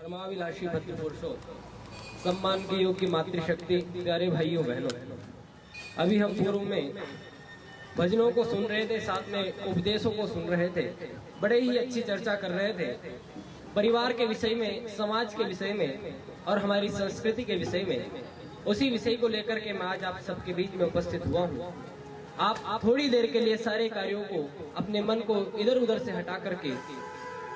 धर्माभिलाषी भद्र पुरुषों, सम्मान के योग्य मातृशक्ति, प्यारे भाइयों बहनों, अभी हम पूर्व में भजनों को सुन रहे थे, साथ में उपदेशों को सुन रहे थे। बड़े ही अच्छी चर्चा कर रहे थे परिवार के विषय में, समाज के विषय में और हमारी संस्कृति के विषय में। उसी विषय को लेकर के मैं आज आप सबके बीच में उपस्थित हुआ हूँ। आप थोड़ी देर के लिए सारे कार्यों को, अपने मन को इधर उधर से हटा करके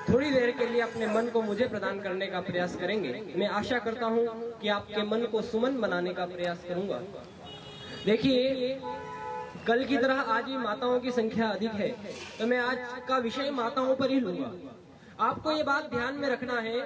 थोड़ी देर के लिए अपने मन को मुझे प्रदान करने का प्रयास करेंगे। मैं आशा करता हूं कि आपके मन को सुमन बनाने का प्रयास करूंगा। देखिए, कल की तरह आज भी माताओं की संख्या अधिक है, तो मैं आज का विषय माताओं पर ही लूंगा। आपको ये बात ध्यान में रखना है।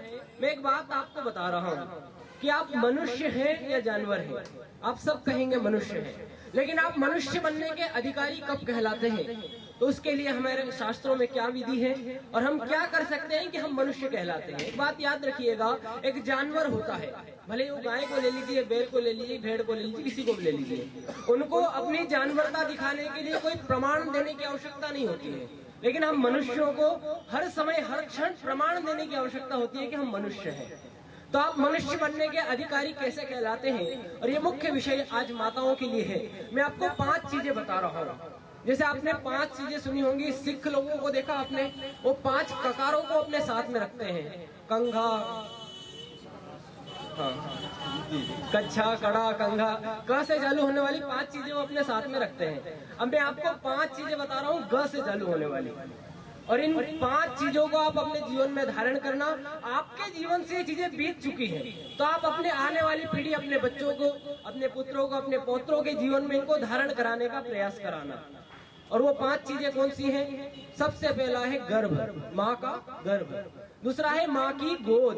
मैं एक बात आपको बता रहा हूँ कि आप मनुष्य हैं या जानवर हैं। आप सब कहेंगे मनुष्य हैं, लेकिन आप मनुष्य बनने के अधिकारी कब कहलाते हैं? तो उसके लिए हमारे शास्त्रों में क्या विधि है और हम क्या कर सकते हैं कि हम मनुष्य कहलाते हैं। एक बात याद रखिएगा, एक जानवर होता है, भले वो गाय को ले लीजिए, बैल को ले लीजिए, भेड़ को ले लीजिए, किसी को भी ले लीजिए, उनको अपनी जानवरता दिखाने के लिए कोई प्रमाण देने की आवश्यकता नहीं होती है। लेकिन हम मनुष्यों को हर समय हर क्षण प्रमाण देने की आवश्यकता होती है कि हम मनुष्य हैं। तो आप मनुष्य बनने के अधिकारी कैसे कहलाते हैं, और ये मुख्य विषय आज माताओं के लिए है। मैं आपको 5 चीजें बता रहा हूँ। जैसे आपने 5 चीजें सुनी होंगी, सिख लोगों को देखा आपने, वो 5 ककारों को अपने साथ में रखते हैं। कंघा, कच्छा, कड़ा, कंघा, क से चालू होने वाली 5 चीजें वो अपने साथ में रखते हैं। अब मैं आपको 5 चीजें बता रहा हूँ ग से चालू होने वाली, और इन 5 चीजों को आप अपने जीवन में धारण करना। आपके जीवन से ये चीजें बीत चुकी हैं, तो आप अपने आने वाली पीढ़ी, अपने बच्चों को, अपने पुत्रों को, अपने पौत्रों के जीवन में इनको धारण कराने का प्रयास कराना। और वो 5 चीजें कौन सी हैं? सबसे पहला है गर्भ, माँ का गर्भ। दूसरा है माँ की गोद।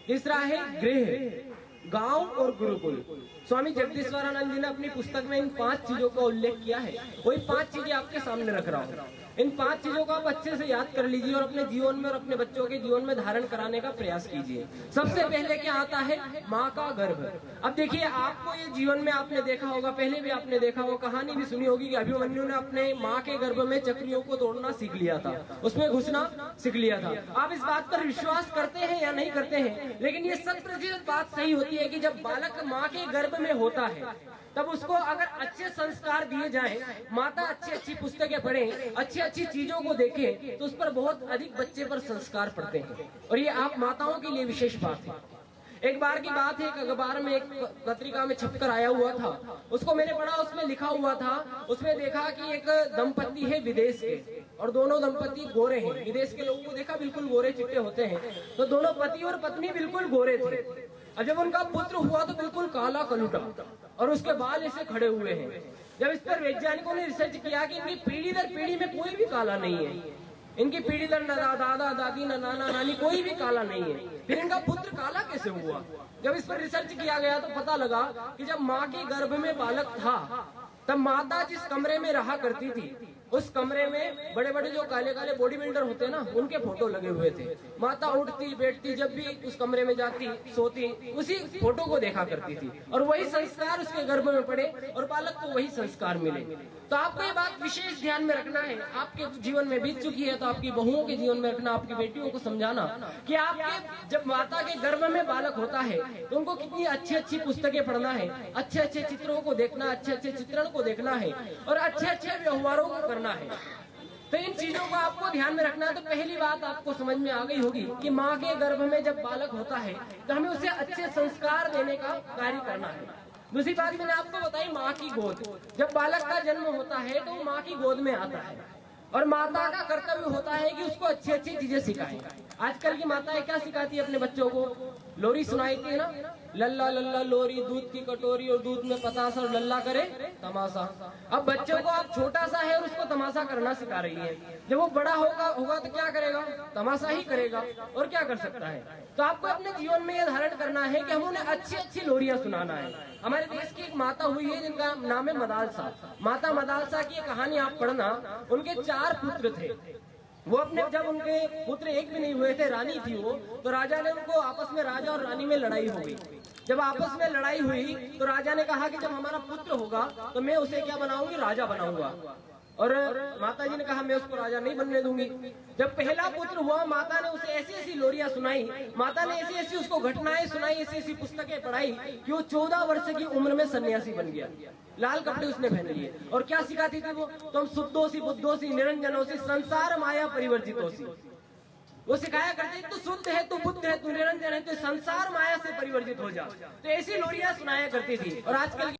तीसरा है गृह, गांव और गुरुकुल। स्वामी जगदीश्वरानंद जी ने अपनी पुस्तक में इन 5 चीजों का उल्लेख किया है। वही 5 चीजें आपके सामने रख रहा हूँ। इन 5 चीजों को आप अच्छे से याद कर लीजिए और अपने जीवन में और अपने बच्चों के जीवन में धारण कराने का प्रयास कीजिए। सबसे पहले क्या आता है? माँ का गर्भ। अब देखिए, आपको ये जीवन में आपने देखा होगा, पहले भी आपने देखा होगा, कहानी भी सुनी होगी कि अभिमन्यु ने अपने माँ के गर्भ में चक्रियों को तोड़ना सीख लिया था, उसमें घुसना सीख लिया था। आप इस बात पर विश्वास करते हैं या नहीं करते हैं, लेकिन ये 100% बात सही होती है कि जब बालक माँ के गर्भ में होता है, तब उसको अगर अच्छे संस्कार दिए जाएं, माता अच्छी अच्छी पुस्तकें पढ़ें, अच्छी अच्छी चीजों को देखें, तो उस पर बहुत अधिक बच्चे पर संस्कार पड़ते हैं। और ये आप माताओं के लिए विशेष बात है। एक बार की बात है, एक अखबार में, एक पत्रिका में छपकर आया हुआ था, उसको मैंने पढ़ा। उसमें लिखा हुआ था, उसमें देखा कि एक दंपति है विदेश के, और दोनों दंपति गोरे हैं। विदेश के लोगों को देखा, बिल्कुल गोरे चिट्टे होते हैं, तो दोनों पति और पत्नी बिल्कुल गोरे थे। और जब उनका पुत्र हुआ तो बिल्कुल काला कलूटा, और उसके बाल ऐसे खड़े हुए हैं। जब इस पर वैज्ञानिकों ने रिसर्च किया कि इनकी पीढ़ी दर पीढ़ी में कोई भी काला नहीं है, इनकी पीढ़ी दर न दादा दादी न नाना नानी कोई भी काला नहीं है, फिर इनका पुत्र काला कैसे हुआ? जब इस पर रिसर्च किया गया तो पता लगा कि जब माँ के गर्भ में बालक था, तब माता जिस कमरे में रहा करती थी, उस कमरे में बड़े बड़े जो काले काले बॉडी बिल्डर होते ना, उनके फोटो लगे हुए थे। माता उठती बैठती, जब भी उस कमरे में जाती, सोती, उसी फोटो को देखा करती थी, और वही संस्कार उसके गर्भ में पड़े और बालक को वही संस्कार मिले। तो आपको ये बात विशेष ध्यान में रखना है। आपके जीवन में बीत चुकी है तो आपकी बहुओं के जीवन में रखना, आपकी बेटियों को समझाना कि आपके जब माता के गर्भ में बालक होता है तो उनको कितनी अच्छी अच्छी पुस्तकें पढ़ना है, अच्छे अच्छे चित्रों को देखना, अच्छे अच्छे चित्रण को देखना है, और अच्छे अच्छे व्यवहारों को करना है। तो इन चीजों को आपको ध्यान में रखना है। तो पहली बात आपको समझ में आ गई होगी कि माँ के गर्भ में जब बालक होता है तो हमें उसे अच्छे संस्कार देने का कार्य करना है। दूसरी बात मैंने आपको बताई, माँ की गोद। जब बालक का जन्म होता है तो वो माँ की गोद में आता है, और माता का कर्तव्य होता है कि उसको अच्छी अच्छी चीजें सिखाएं। आजकल की माताएं क्या सिखाती है अपने बच्चों को? लोरी सुनाई थी ना, लल्ला लल्ला लोरी, दूध की कटोरी और दूध में पतासा, और लल्ला करे तमाशा। अब बच्चों को आप छोटा सा है और उसको तमाशा करना सिखा रही है, जब वो बड़ा होगा तो क्या करेगा? तमाशा ही करेगा, और क्या कर सकता है? तो आपको अपने जीवन में यह धारण करना है कि हम उन्हें अच्छी अच्छी लोरियां सुनाना है। हमारे देश की एक माता हुई है जिनका नाम है मदालसा। माता मदालसा की कहानी आप पढ़ना। उनके 4 पुत्र थे। वो अपने, जब उनके पुत्र एक भी नहीं हुए थे, रानी थी वो, तो राजा ने उनको आपस में, राजा और रानी में लड़ाई हो गई। जब आपस में लड़ाई हुई तो राजा ने कहा कि जब हमारा पुत्र होगा तो मैं उसे क्या बनाऊंगी? राजा बनाऊंगा। और माता जी ने कहा मैं उसको राजा नहीं बनने दूंगी। जब पहला पुत्र हुआ, माता ने उसे ऐसी ऐसी लोरियां सुनाई, माता ने ऐसी ऐसी उसको घटनाएं सुनाई, ऐसी ऐसी पुस्तकें पढ़ाई कि वो 14 वर्ष की उम्र में सन्यासी बन गया। लाल कपड़े उसने पहन लिए। और क्या सिखाती थी वो? तुम शुद्धोसी बुद्धोसी निरंजनोसी संसार माया परिवर्जितोसी। वो सिखाया करते तू शुद्ध है, तू बुद्ध है, तू निरंजन है, तू संसार माया से परिवर्जित हो जा। तो ऐसी लोरियां सुनाया करती थी। और आजकल